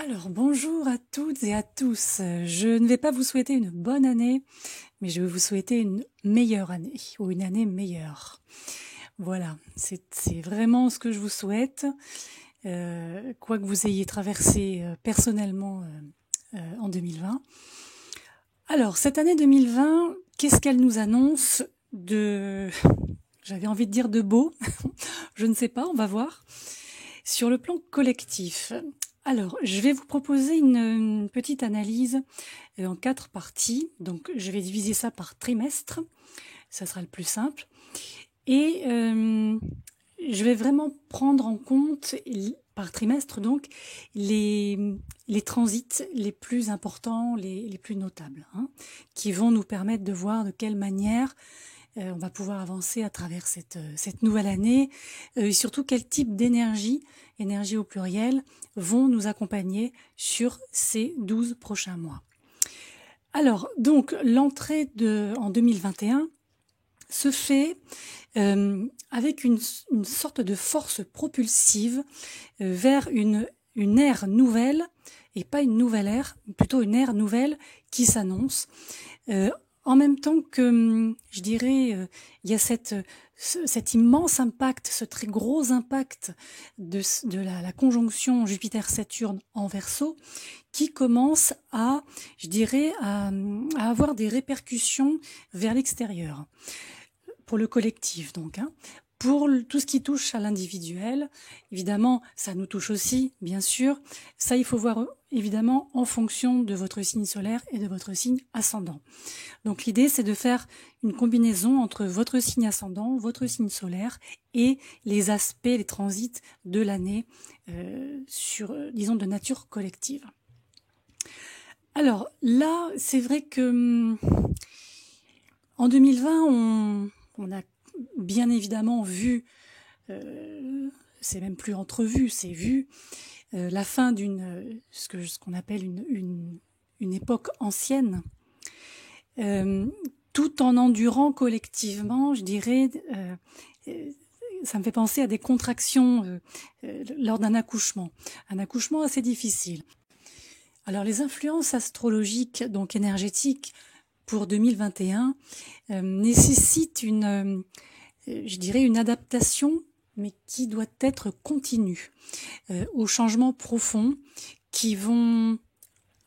Alors, bonjour à toutes et à tous. Je ne vais pas vous souhaiter une bonne année, mais je vais vous souhaiter une meilleure année ou une année meilleure. Voilà, c'est vraiment ce que je vous souhaite, quoi que vous ayez traversé personnellement en 2020. Alors, cette année 2020, qu'est-ce qu'elle nous annonce de... J'avais envie de dire de beau, je ne sais pas, on va voir. Sur le plan collectif, alors je vais vous proposer une petite analyse en 4 parties. Donc je vais diviser ça par trimestre, ça sera le plus simple. Et je vais vraiment prendre en compte par trimestre donc les transits les plus importants, les plus notables, hein, qui vont nous permettre de voir de quelle manière on va pouvoir avancer à travers cette nouvelle année, et surtout quel type d'énergie, énergie au pluriel, vont nous accompagner sur ces 12 prochains mois. Alors, donc, l'entrée en 2021 se fait avec une sorte de force propulsive vers une ère nouvelle, et pas une nouvelle ère, plutôt une ère nouvelle qui s'annonce. En même temps que, je dirais, il y a cet immense impact, ce très gros impact de la conjonction Jupiter-Saturne en Verseau, qui commence à, je dirais, à avoir des répercussions vers l'extérieur, pour le collectif donc, hein. Pour tout ce qui touche à l'individuel, évidemment, ça nous touche aussi, bien sûr. Ça, il faut voir évidemment en fonction de votre signe solaire et de votre signe ascendant. Donc l'idée, c'est de faire une combinaison entre votre signe ascendant, votre signe solaire et les aspects, les transits de l'année sur, disons, de nature collective. Alors là, c'est vrai que en 2020, on a bien évidemment vu, c'est même plus entrevu, c'est vu, la fin ce qu'on appelle une époque ancienne, tout en endurant collectivement, je dirais, ça me fait penser à des contractions lors d'un accouchement. Un accouchement assez difficile. Alors les influences astrologiques, donc énergétiques, pour 2021 nécessitent je dirais, une adaptation, mais qui doit être continue, aux changements profonds qui vont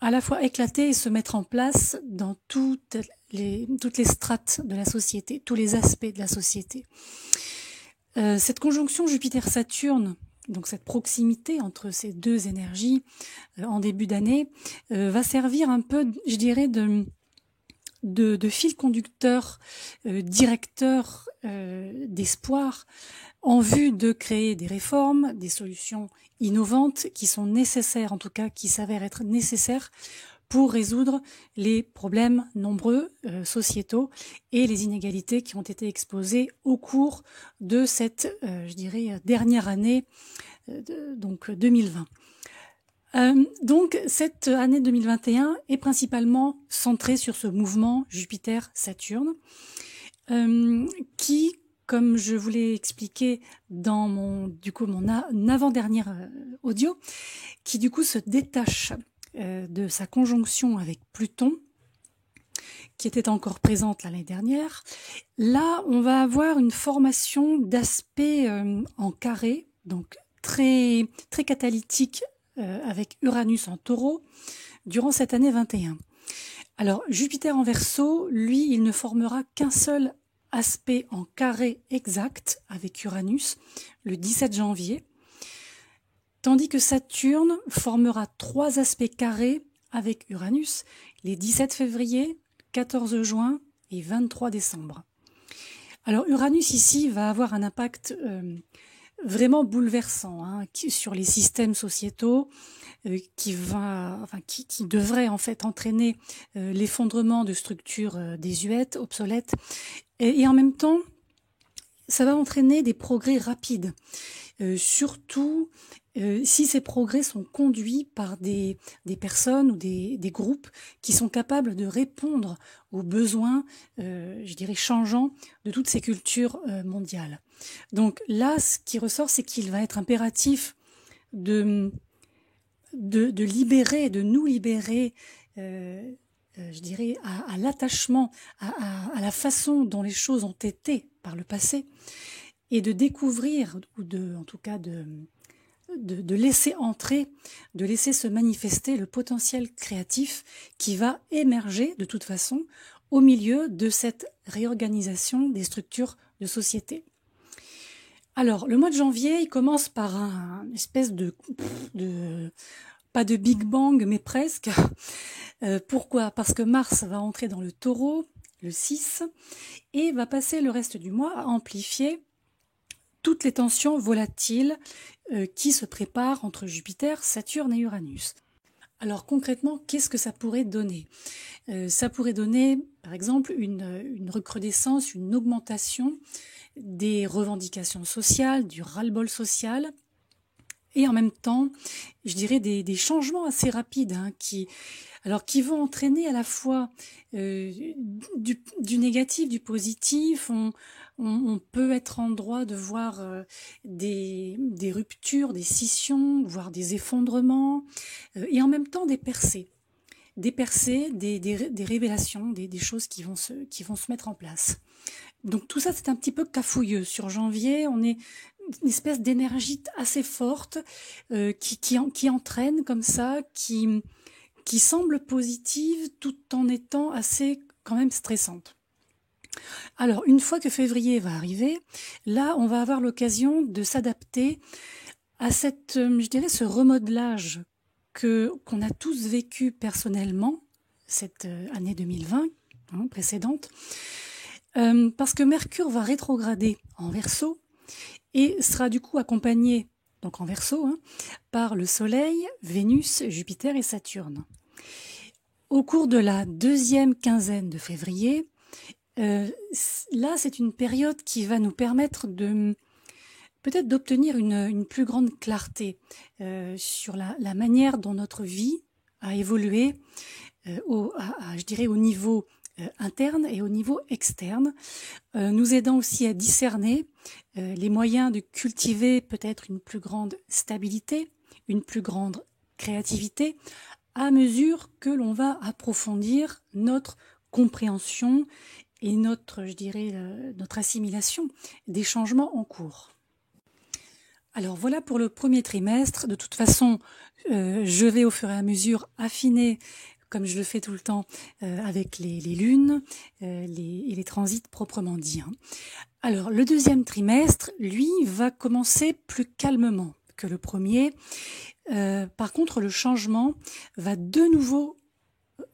à la fois éclater et se mettre en place dans toutes les strates de la société, tous les aspects de la société. Cette conjonction Jupiter-Saturne, donc cette proximité entre ces deux énergies en début d'année, va servir un peu, je dirais, de fil conducteur, directeur d'espoir en vue de créer des réformes, des solutions innovantes qui sont nécessaires, en tout cas qui s'avèrent être nécessaires pour résoudre les problèmes nombreux sociétaux et les inégalités qui ont été exposées au cours de cette, je dirais, dernière année, donc 2020. Donc cette année 2021 est principalement centrée sur ce mouvement Jupiter-Saturne qui, comme je vous l'ai expliqué dans mon avant-dernier audio, qui du coup se détache de sa conjonction avec Pluton, qui était encore présente l'année dernière. Là, on va avoir une formation d'aspects en carré, donc très, très catalytique avec Uranus en Taureau durant cette année 21. Alors, Jupiter en Verseau, lui, il ne formera qu'un seul aspect en carré exact avec Uranus le 17 janvier, tandis que Saturne formera 3 aspects carrés avec Uranus les 17 février, 14 juin et 23 décembre. Alors Uranus ici va avoir un impact vraiment bouleversant sur les systèmes sociétaux, qui devrait en fait entraîner l'effondrement de structures désuètes, obsolètes, et en même temps ça va entraîner des progrès rapides, surtout si ces progrès sont conduits par des personnes ou des groupes qui sont capables de répondre aux besoins, je dirais, changeants de toutes ces cultures mondiales. Donc là, ce qui ressort, c'est qu'il va être impératif de de libérer, de nous libérer, je dirais, à l'attachement, à la façon dont les choses ont été par le passé, et de découvrir, ou en tout cas de laisser entrer, de laisser se manifester le potentiel créatif qui va émerger de toute façon au milieu de cette réorganisation des structures de société. Alors, le mois de janvier, il commence par une espèce de pas de Big Bang, mais presque. Pourquoi ? Parce que Mars va entrer dans le Taureau, le 6, et va passer le reste du mois à amplifier toutes les tensions volatiles qui se préparent entre Jupiter, Saturne et Uranus. Alors concrètement, qu'est-ce que ça pourrait donner ? Ça pourrait donner, par exemple, une recrudescence, une augmentation des revendications sociales, du ras-le-bol social, et en même temps, je dirais des changements assez rapides qui vont entraîner à la fois du négatif, du positif. On peut être en droit de voir des ruptures, des scissions, voire des effondrements, et en même temps des percées, des révélations, des choses qui vont se mettre en place. Donc tout ça, c'est un petit peu cafouilleux. Sur janvier, on est une espèce d'énergie assez forte qui entraîne comme ça, qui semble positive tout en étant assez quand même stressante. Alors, une fois que février va arriver, là, on va avoir l'occasion de s'adapter à je dirais, ce remodelage qu'on a tous vécu personnellement, cette année 2020 précédente, parce que Mercure va rétrograder en Verseau et sera du coup accompagné, donc en Verseau, par le Soleil, Vénus, Jupiter et Saturne. Au cours de la deuxième quinzaine de février, là c'est une période qui va nous permettre peut-être d'obtenir une plus grande clarté sur la manière dont notre vie a évolué je dirais au niveau interne et au niveau externe, nous aidant aussi à discerner les moyens de cultiver peut-être une plus grande stabilité, une plus grande créativité, à mesure que l'on va approfondir notre compréhension et notre assimilation des changements en cours. Alors voilà pour le premier trimestre. De toute façon, je vais au fur et à mesure affiner, comme je le fais tout le temps, avec les lunes et les transits proprement dits. Alors le deuxième trimestre, lui, va commencer plus calmement que le premier. Par contre, le changement va de nouveau,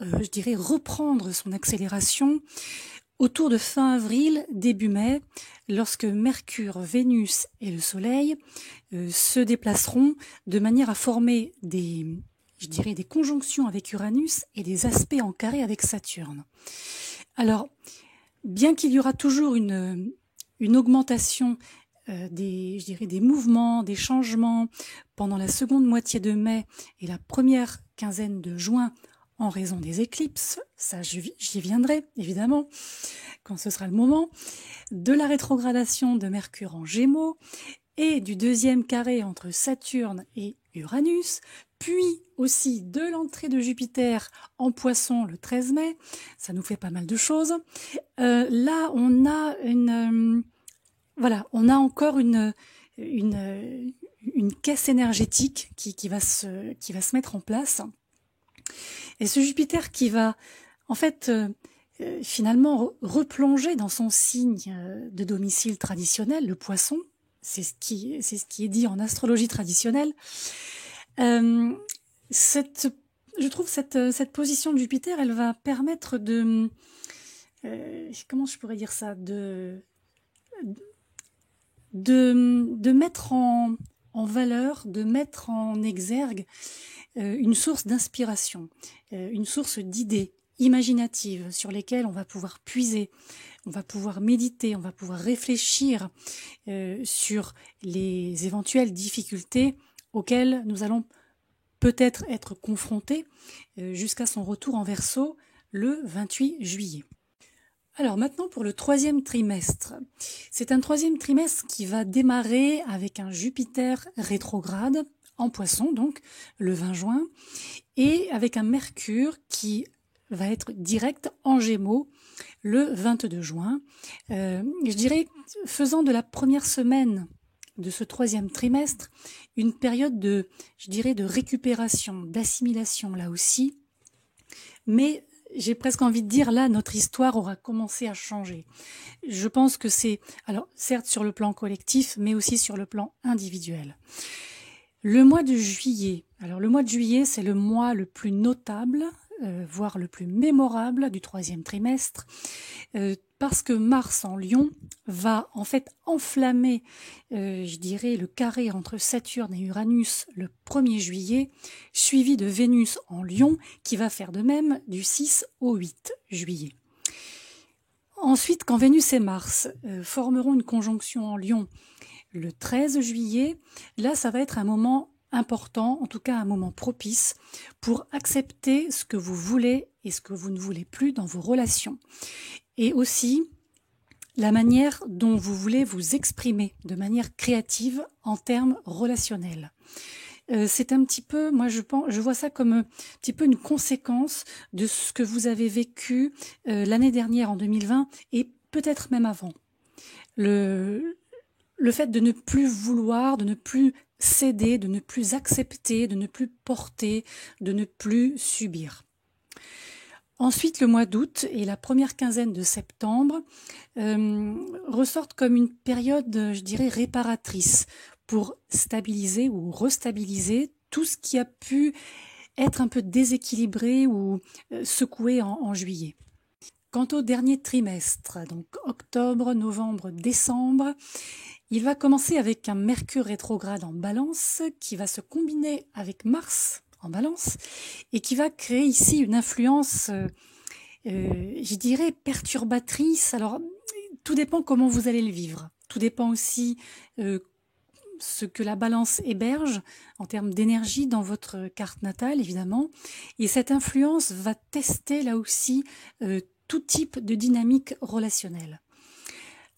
reprendre son accélération autour de fin avril, début mai, lorsque Mercure, Vénus et le Soleil se déplaceront de manière à former des conjonctions avec Uranus et des aspects en carré avec Saturne. Alors, bien qu'il y aura toujours une augmentation des mouvements, des changements pendant la seconde moitié de mai et la première quinzaine de juin en raison des éclipses, ça j'y viendrai évidemment quand ce sera le moment, de la rétrogradation de Mercure en Gémeaux et du deuxième carré entre Saturne et Uranus, puis aussi de l'entrée de Jupiter en Poisson le 13 mai, ça nous fait pas mal de choses. Là on a on a encore une caisse énergétique qui va se mettre en place. Et ce Jupiter qui va, en fait, finalement replonger dans son signe de domicile traditionnel, le Poisson, c'est ce qui est dit en astrologie traditionnelle. Je trouve cette position de Jupiter, elle va permettre comment je pourrais dire ça, de mettre en valeur, de mettre en exergue une source d'inspiration, une source d'idées imaginatives sur lesquelles on va pouvoir puiser, on va pouvoir méditer, on va pouvoir réfléchir sur les éventuelles difficultés auxquelles nous allons peut-être être confrontés jusqu'à son retour en Verseau le 28 juillet. Alors maintenant pour le troisième trimestre. C'est un troisième trimestre qui va démarrer avec un Jupiter rétrograde en Poisson, donc le 20 juin, et avec un Mercure qui va être direct en Gémeaux le 22 juin. Je dirais, faisant de la première semaine de ce 3e trimestre une période de, je dirais, de récupération, d'assimilation là aussi, mais j'ai presque envie de dire là, notre histoire aura commencé à changer. Je pense que c'est, alors certes sur le plan collectif, mais aussi sur le plan individuel. Le mois de juillet, alors le mois de juillet, c'est le mois le plus notable, voire le plus mémorable du 3e trimestre, parce que Mars en Lion va en fait enflammer, je dirais, le carré entre Saturne et Uranus le 1er juillet, suivi de Vénus en Lion, qui va faire de même du 6 au 8 juillet. Ensuite, quand Vénus et Mars formeront une conjonction en Lion le 13 juillet, là ça va être un moment important, en tout cas un moment propice, pour accepter ce que vous voulez et ce que vous ne voulez plus dans vos relations. Et aussi la manière dont vous voulez vous exprimer de manière créative en termes relationnels. C'est un petit peu, moi je vois ça comme un petit peu une conséquence de ce que vous avez vécu l'année dernière en 2020 et peut-être même avant. Le fait de ne plus vouloir, de ne plus céder, de ne plus accepter, de ne plus porter, de ne plus subir. Ensuite, le mois d'août et la première quinzaine de septembre ressortent comme une période, je dirais, réparatrice pour stabiliser ou restabiliser tout ce qui a pu être un peu déséquilibré ou secoué en juillet. Quant au dernier trimestre, donc octobre, novembre, décembre, il va commencer avec un Mercure rétrograde en Balance qui va se combiner avec Mars en Balance et qui va créer ici une influence, je dirais, perturbatrice. Alors, tout dépend comment vous allez le vivre. Tout dépend aussi ce que la Balance héberge en termes d'énergie dans votre carte natale, évidemment. Et cette influence va tester là aussi tout type de dynamique relationnelle.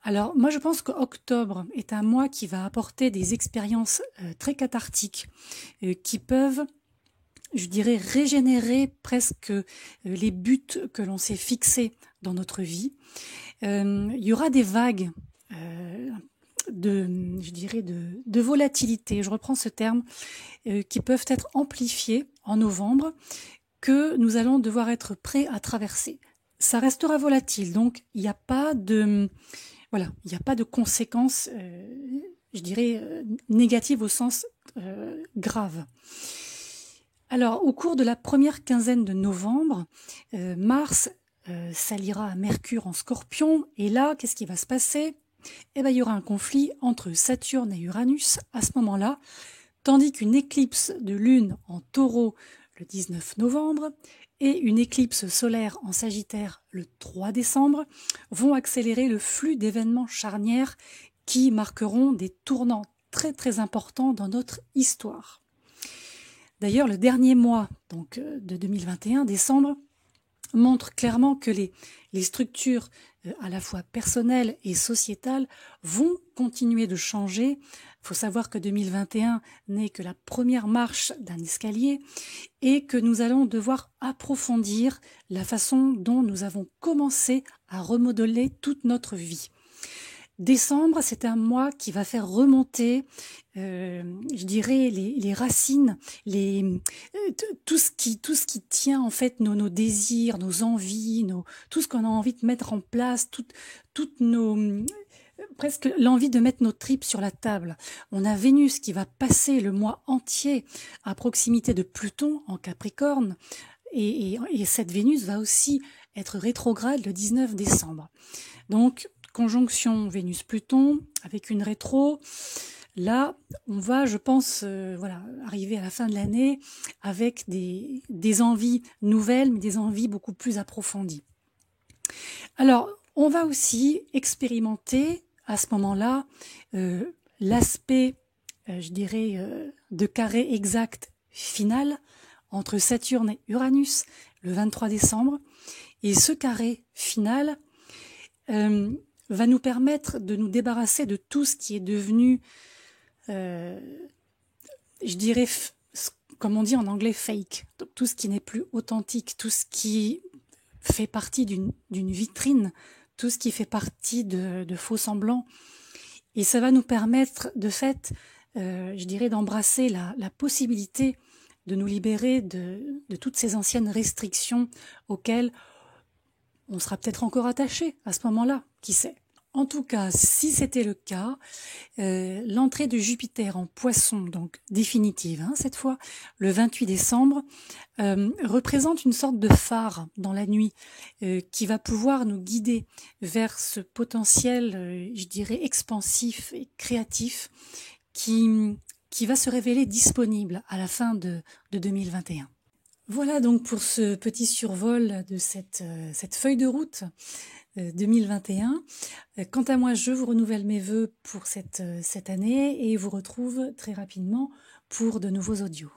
Alors, moi, je pense qu'octobre est un mois qui va apporter des expériences très cathartiques qui peuvent, je dirais, régénérer presque les buts que l'on s'est fixés dans notre vie. Il y aura des vagues de volatilité, je reprends ce terme, qui peuvent être amplifiées en novembre, que nous allons devoir être prêts à traverser. Ça restera volatile, donc il n'y a pas de conséquences, je dirais, négatives au sens grave. Alors, au cours de la première quinzaine de novembre, Mars s'alliera à Mercure en Scorpion, et là, qu'est-ce qui va se passer ? Eh bien, il y aura un conflit entre Saturne et Uranus à ce moment-là, tandis qu'une éclipse de Lune en Taureau le 19 novembre et une éclipse solaire en Sagittaire le 3 décembre vont accélérer le flux d'événements charnières qui marqueront des tournants très très importants dans notre histoire. D'ailleurs, le dernier mois donc, de 2021, décembre, montre clairement que les structures à la fois personnelles et sociétales vont continuer de changer. Il faut savoir que 2021 n'est que la première marche d'un escalier et que nous allons devoir approfondir la façon dont nous avons commencé à remodeler toute notre vie. Décembre, c'est un mois qui va faire remonter, je dirais, les racines, tout ce qui tient en fait nos désirs, nos envies, tout ce qu'on a envie de mettre en place, toutes nos presque l'envie de mettre nos tripes sur la table. On a Vénus qui va passer le mois entier à proximité de Pluton en Capricorne, et cette Vénus va aussi être rétrograde le 19 décembre. Donc, conjonction Vénus-Pluton avec une rétro. Là, on va, je pense, arriver à la fin de l'année avec des envies nouvelles, mais des envies beaucoup plus approfondies. Alors, on va aussi expérimenter à ce moment-là l'aspect, de carré exact final entre Saturne et Uranus le 23 décembre. Et ce carré final va nous permettre de nous débarrasser de tout ce qui est devenu je dirais, comme on dit en anglais, fake. Donc, tout ce qui n'est plus authentique, tout ce qui fait partie d'une vitrine, tout ce qui fait partie de faux semblants. Et ça va nous permettre, de fait, je dirais, d'embrasser la possibilité de nous libérer de toutes ces anciennes restrictions auxquelles on sera peut-être encore attaché à ce moment-là, qui sait. En tout cas, si c'était le cas, l'entrée de Jupiter en Poisson, donc définitive, cette fois, le 28 décembre, représente une sorte de phare dans la nuit qui va pouvoir nous guider vers ce potentiel, je dirais, expansif et créatif qui va se révéler disponible à la fin de 2021. Voilà donc pour ce petit survol de cette feuille de route 2021. Quant à moi, je vous renouvelle mes vœux pour cette année et vous retrouve très rapidement pour de nouveaux audios.